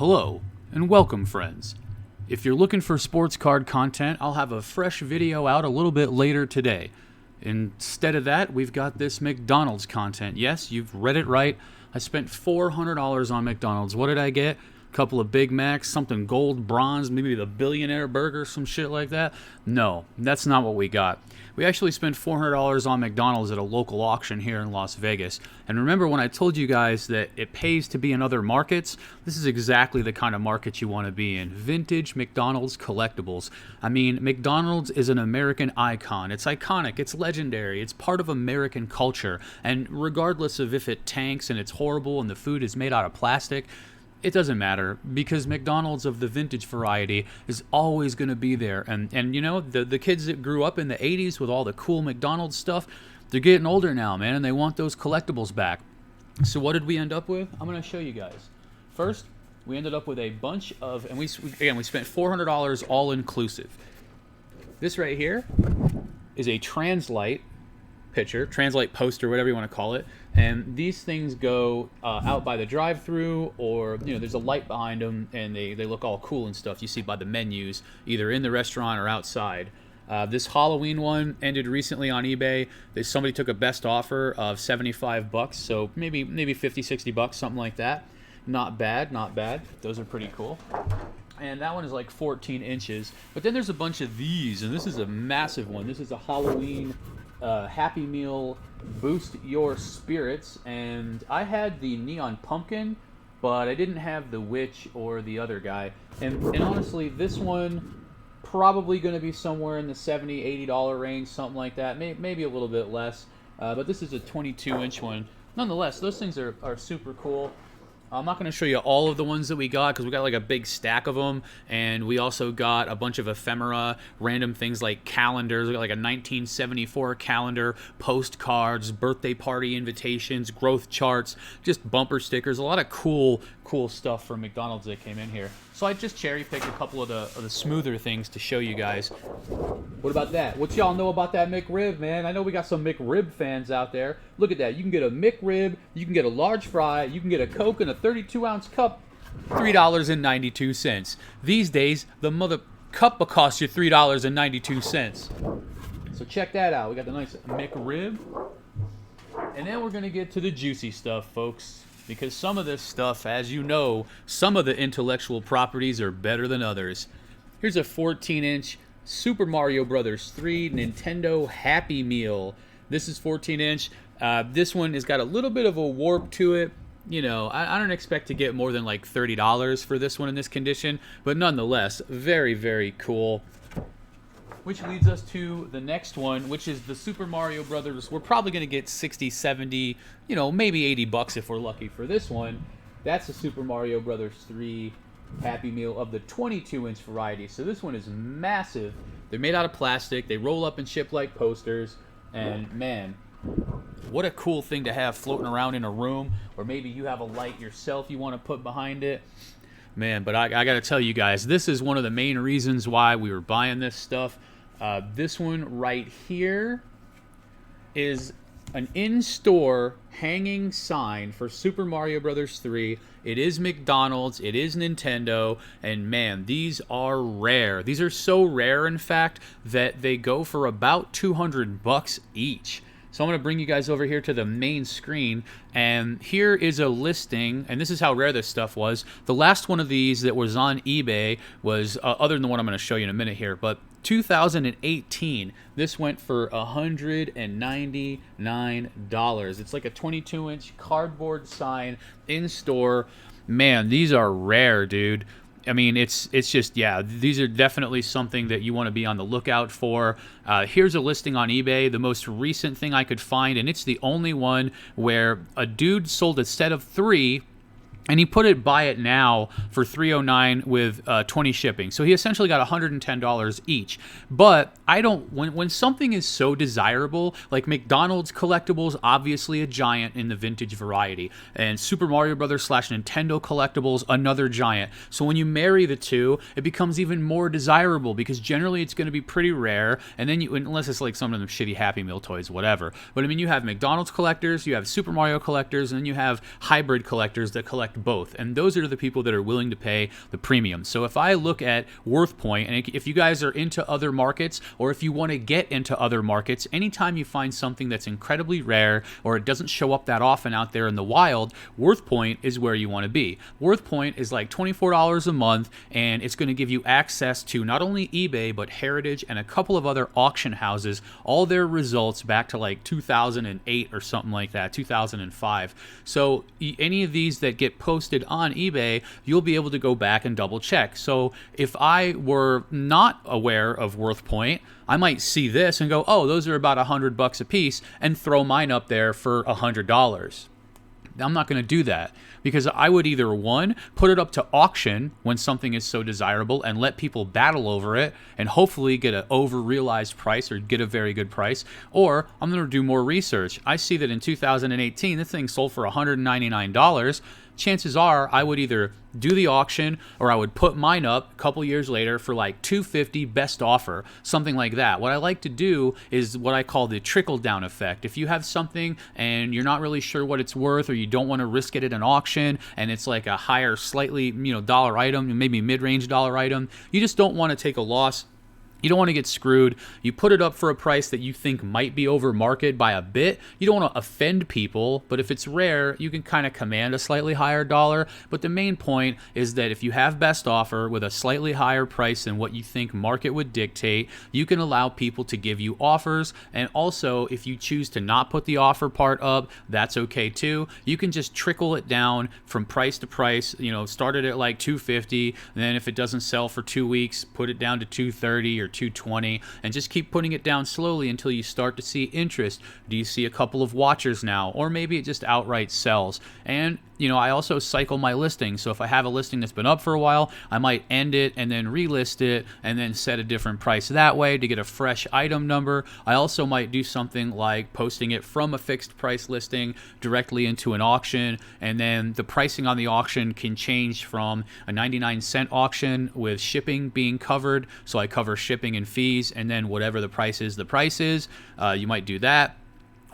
Hello, and welcome, friends. If you're looking for sports card content, I'll have a fresh video out a little bit later today. Instead of that, we've got this McDonald's content. Yes, you've read it right. I spent $400 on McDonald's. What did I get? A couple of Big Macs, something gold, bronze, maybe the billionaire burger, some shit like that? No, that's not what we got. We actually spent $400 on McDonald's at a local auction here in Las Vegas. And remember when I told you guys that it pays to be in other markets? This is exactly the kind of market you want to be in. Vintage McDonald's collectibles. I mean, McDonald's is an American icon. It's iconic. It's legendary. It's part of American culture. And regardless of if it tanks and it's horrible and the food is made out of plastic, it doesn't matter, because McDonald's of the vintage variety is always going to be there. And you know, the kids that grew up in the 80s with all the cool McDonald's stuff, they're getting older now, man, and they want those collectibles back. So what did we end up with? I'm going to show you guys. First, we ended up with a bunch of, and we spent $400 all inclusive. This right here is a Translite picture, Translite poster, whatever you want to call it. And these things go out by the drive-thru, or there's a light behind them, and they look all cool and stuff. You see by the menus, either in the restaurant or outside. This Halloween one ended recently on eBay. Somebody took a best offer of $75, so maybe $50-$60, something like that. Not bad, not bad. Those are pretty cool. And that one is like 14 inches. But then there's a bunch of these, and this is a massive one. This is a Halloween Happy Meal Boost Your Spirits, and I had the Neon Pumpkin, but I didn't have the Witch or the other guy. And honestly, this one probably going to be somewhere in the $70-$80 range, something like that, maybe a little bit less. But this is a 22-inch one. Nonetheless, those things are super cool. I'm not going to show you all of the ones that we got, because we got like a big stack of them, and we also got a bunch of ephemera, random things like calendars. We got like a 1974 calendar, postcards, birthday party invitations, growth charts, just bumper stickers, a lot of cool stuff from McDonald's that came in here. So I just cherry-picked a couple of the smoother things to show you guys. What about that? What y'all know about that McRib, man? I know we got some McRib fans out there. Look at that. You can get a McRib, you can get a large fry, you can get a Coke in a 32-ounce cup, $3.92. These days, the mother cup will cost you $3.92. So check that out. We got the nice McRib. And then we're going to get to the juicy stuff, folks. Because some of this stuff, as you know, some of the intellectual properties are better than others. Here's a 14-inch Super Mario Bros. 3 Nintendo Happy Meal. This is 14-inch. This one has got a little bit of a warp to it. I don't expect to get more than like $30 for this one in this condition. But nonetheless, very, very cool. Which leads us to the next one, which is the Super Mario Brothers. We're probably going to get 60, 70, maybe $80 if we're lucky for this one. That's the Super Mario Brothers 3 Happy Meal of the 22-inch variety. So this one is massive. They're made out of plastic. They roll up and ship like posters. And man, what a cool thing to have floating around in a room. Or maybe you have a light yourself you want to put behind it. Man, but I got to tell you guys, this is one of the main reasons why we were buying this stuff. This one right here is an in-store hanging sign for Super Mario Bros. 3. It is McDonald's, it is Nintendo, and man, these are rare. These are so rare, in fact, that they go for about $200 each. So I'm going to bring you guys over here to the main screen, and here is a listing, and this is how rare this stuff was. The last one of these that was on eBay was, other than the one I'm going to show you in a minute here, but 2018. This went for $199. It's like a 22-inch cardboard sign in store. Man, these are rare, dude. I mean, it's just, yeah, these are definitely something that you want to be on the lookout for. Here's a listing on eBay, the most recent thing I could find, and it's the only one where a dude sold a set of 3, and he put it buy it now for $309 with 20 shipping. So he essentially got $110 each. But I don't, when something is so desirable, like McDonald's collectibles, obviously a giant in the vintage variety, and Super Mario Brothers / Nintendo collectibles, another giant. So when you marry the two, it becomes even more desirable, because generally it's going to be pretty rare, and then unless it's like some of them shitty Happy Meal toys, whatever. But I mean, you have McDonald's collectors, you have Super Mario collectors, and then you have hybrid collectors that collect collect both, and those are the people that are willing to pay the premium. So if I look at WorthPoint, and if you guys are into other markets, or if you want to get into other markets, anytime you find something that's incredibly rare or it doesn't show up that often out there in the wild, WorthPoint is where you want to be. WorthPoint is like $24 a month, and it's going to give you access to not only eBay but Heritage and a couple of other auction houses, all their results back to like 2008 or something like that, 2005. So any of these that get posted on eBay, you'll be able to go back and double check. So if I were not aware of WorthPoint, I might see this and go, oh, those are about $100 a piece, and throw mine up there for $100. I'm not going to do that, because I would either, one, put it up to auction when something is so desirable and let people battle over it and hopefully get an over-realized price or get a very good price, or I'm going to do more research. I see that in 2018, this thing sold for $199. Chances are I would either do the auction or I would put mine up a couple years later for like $250 best offer, something like that. What I like to do is what I call the trickle down effect. If you have something and you're not really sure what it's worth, or you don't want to risk it at an auction and it's like a higher slightly dollar item, maybe mid-range dollar item, you just don't want to take a loss. You don't want to get screwed. You put it up for a price that you think might be over market by a bit. You don't want to offend people, but if it's rare, you can kind of command a slightly higher dollar. But the main point is that if you have best offer with a slightly higher price than what you think market would dictate, you can allow people to give you offers. And also, if you choose to not put the offer part up, that's okay too. You can just trickle it down from price to price. Start it at like $250, and then if it doesn't sell for 2 weeks, put it down to $230 or $220, and just keep putting it down slowly until you start to see interest. Do you see a couple of watchers now, or maybe it just outright sells? And I also cycle my listings. So if I have a listing that's been up for a while, I might end it and then relist it and then set a different price that way to get a fresh item number. I also might do something like posting it from a fixed price listing directly into an auction, and then the pricing on the auction can change from a 99-cent auction with shipping being covered. So I cover shipping and fees, and then whatever the price is, the price is. You might do that.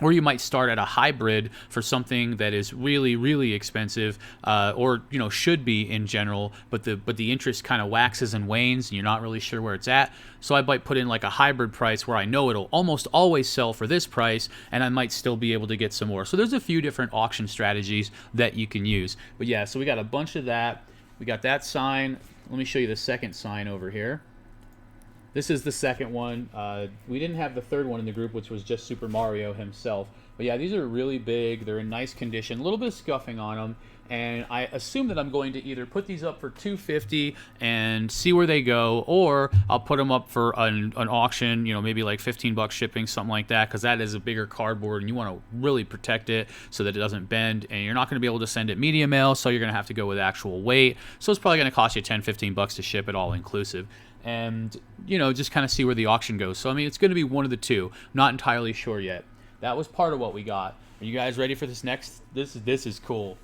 Or you might start at a hybrid for something that is really, really expensive, or should be in general, but the interest kind of waxes and wanes, and you're not really sure where it's at. So I might put in like a hybrid price where I know it'll almost always sell for this price, and I might still be able to get some more. So there's a few different auction strategies that you can use. But yeah, so we got a bunch of that. We got that sign. Let me show you the second sign over here. This is the second one. We didn't have the third one in the group, which was just Super Mario himself. But yeah, these are really big. They're in nice condition. A little bit of scuffing on them. And I assume that I'm going to either put these up for $250 and see where they go, or I'll put them up for an auction, maybe like $15 shipping, something like that, because that is a bigger cardboard and you want to really protect it so that it doesn't bend. And you're not going to be able to send it media mail, so you're going to have to go with actual weight. So it's probably going to cost you $10-15 to ship it all inclusive. And, just kind of see where the auction goes. So, it's going to be one of the two. I'm not entirely sure yet. That was part of what we got. Are you guys ready for this next? This is cool.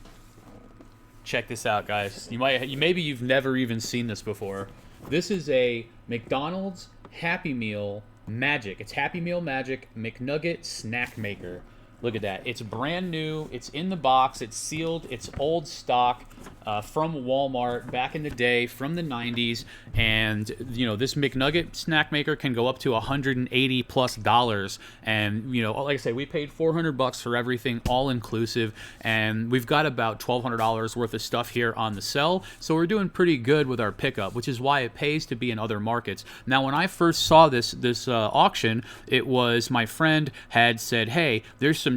Check this out, guys. Maybe you've never even seen this before. This is a McDonald's Happy Meal Magic. It's Happy Meal Magic McNugget Snack Maker. Look at that. It's brand new. It's in the box. It's sealed. It's old stock from Walmart back in the day, from the 90s. And, this McNugget snack maker can go up to $180+. And, like I say, we paid $400 for everything, all inclusive. And we've got about $1,200 worth of stuff here on the sell. So we're doing pretty good with our pickup, which is why it pays to be in other markets. Now, when I first saw this auction, it was my friend had said, hey, there's some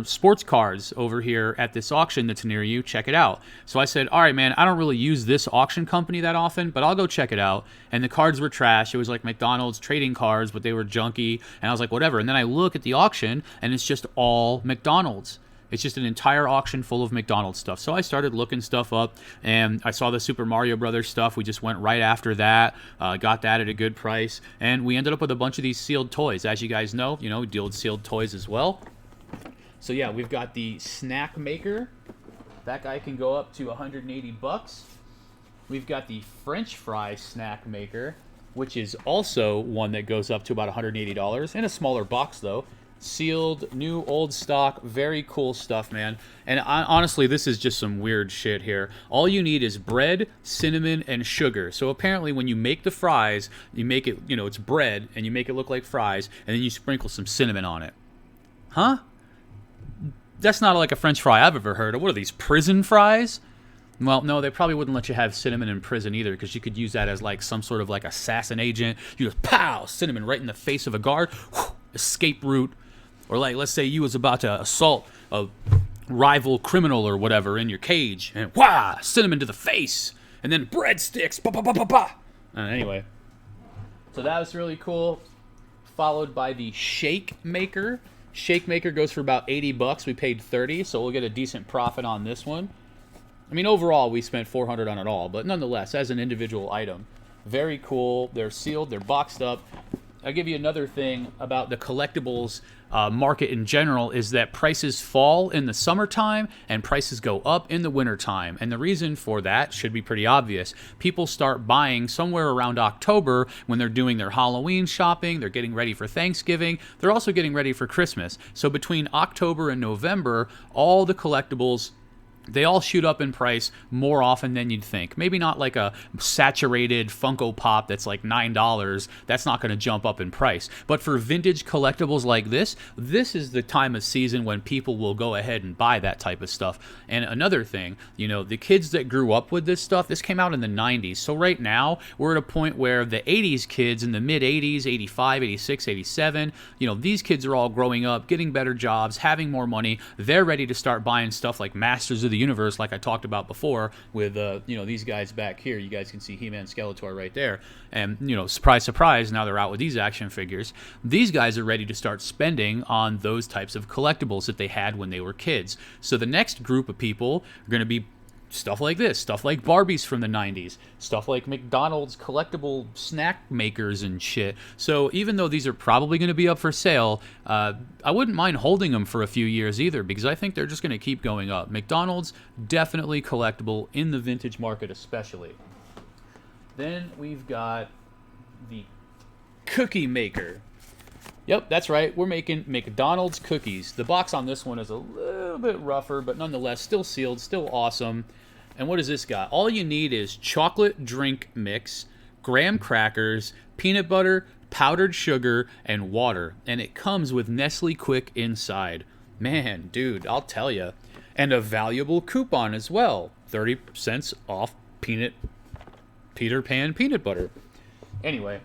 sports cards over here at this auction that's near you. Check it out. So I said, all right, man, I don't really use this auction company that often, but I'll go check it out. And the cards were trash. It was like McDonald's trading cards, but they were junky. And I was like, whatever. And then I look at the auction, and it's just all McDonald's. It's just an entire auction full of McDonald's stuff. So I started looking stuff up, and I saw the Super Mario Brothers stuff. We just went right after that, got that at a good price, and we ended up with a bunch of these sealed toys. As you guys know, we deal with sealed toys as well. So yeah, we've got the snack maker. That guy can go up to $180. We've got the French fry snack maker, which is also one that goes up to about $180 in a smaller box though. sealed, new, old stock, very cool stuff, man. And honestly, this is just some weird shit here. All you need is bread, cinnamon, and sugar. So apparently when you make the fries, you make it, it's bread, and you make it look like fries, and then you sprinkle some cinnamon on it. Huh? That's not like a French fry I've ever heard of. What are these, prison fries? Well, no, they probably wouldn't let you have cinnamon in prison either, because you could use that as like some sort of like assassin agent. You just pow, cinnamon right in the face of a guard, escape route. Or like, let's say you was about to assault a rival criminal or whatever in your cage, and wah, cinnamon to the face, and then breadsticks, pa pa pa pa pa. Anyway, so that was really cool. Followed by the shake maker. Shake maker goes for about $80. We paid $30, so we'll get a decent profit on this one. I mean, overall, we spent $400 on it all, but nonetheless, as an individual item, very cool. They're sealed, they're boxed up. I'll give you another thing about the collectibles market in general is that prices fall in the summertime and prices go up in the wintertime. And the reason for that should be pretty obvious. People start buying somewhere around October when they're doing their Halloween shopping, they're getting ready for Thanksgiving, they're also getting ready for Christmas. So between October and November, all the collectibles, they all shoot up in price more often than you'd think. Maybe not like a saturated Funko Pop that's like $9. That's not going to jump up in price. But for vintage collectibles like this is the time of season when people will go ahead and buy that type of stuff. And another thing, the kids that grew up with this stuff, this came out in the 90s. So right now, we're at a point where the 80s kids in the mid-80s, 85, 86, 87, these kids are all growing up, getting better jobs, having more money. They're ready to start buying stuff like Masters of the Universe, like I talked about before with these guys back here. You guys can see He-Man, Skeletor right there, and surprise surprise, now they're out with these action figures. These guys are ready to start spending on those types of collectibles that they had when they were kids. So the next group of people are going to be stuff like this, stuff like Barbies from the 90s, stuff like McDonald's collectible snack makers and shit. So even though these are probably going to be up for sale, I wouldn't mind holding them for a few years either, because I think they're just going to keep going up. McDonald's, definitely collectible in the vintage market especially. Then we've got the cookie maker. Yep, that's right. We're making McDonald's cookies. The box on this one is a little bit rougher, but nonetheless still sealed, still awesome. And what does this got? All you need is chocolate drink mix, graham crackers, peanut butter, powdered sugar, and water. And it comes with Nestle Quick inside. Man, dude, I'll tell you. And a valuable coupon as well. 30 cents off Peter Pan peanut butter. Anyway,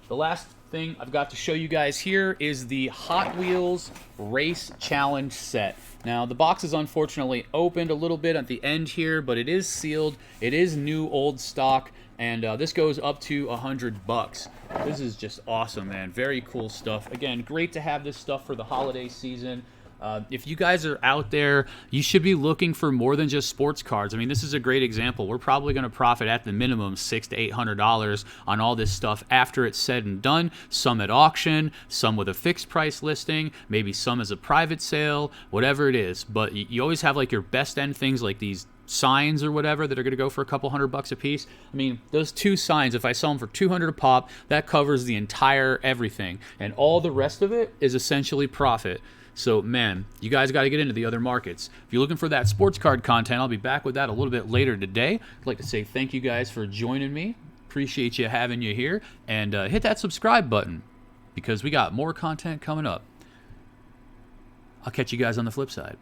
the last thing I've got to show you guys here is the Hot Wheels Race Challenge set. Now, the box is unfortunately opened a little bit at the end here, but it is sealed. It is new old stock, and this goes up to $100. This is just awesome, man. Very cool stuff. Again, great to have this stuff for the holiday season. If you guys are out there, you should be looking for more than just sports cards. I mean, this is a great example. We're probably going to profit at the minimum $600 to $800 on all this stuff after it's said and done. Some at auction, some with a fixed price listing, maybe some as a private sale, whatever it is. But you always have like your best end things like these signs or whatever that are going to go for a couple $100 a piece. I mean, those two signs, if I sell them for $200 a pop, that covers the entire everything. And all the rest of it is essentially profit. So, man, you guys got to get into the other markets. If you're looking for that sports card content, I'll be back with that a little bit later today. I'd like to say thank you guys for joining me. Appreciate you having you here. And hit that subscribe button because we got more content coming up. I'll catch you guys on the flip side.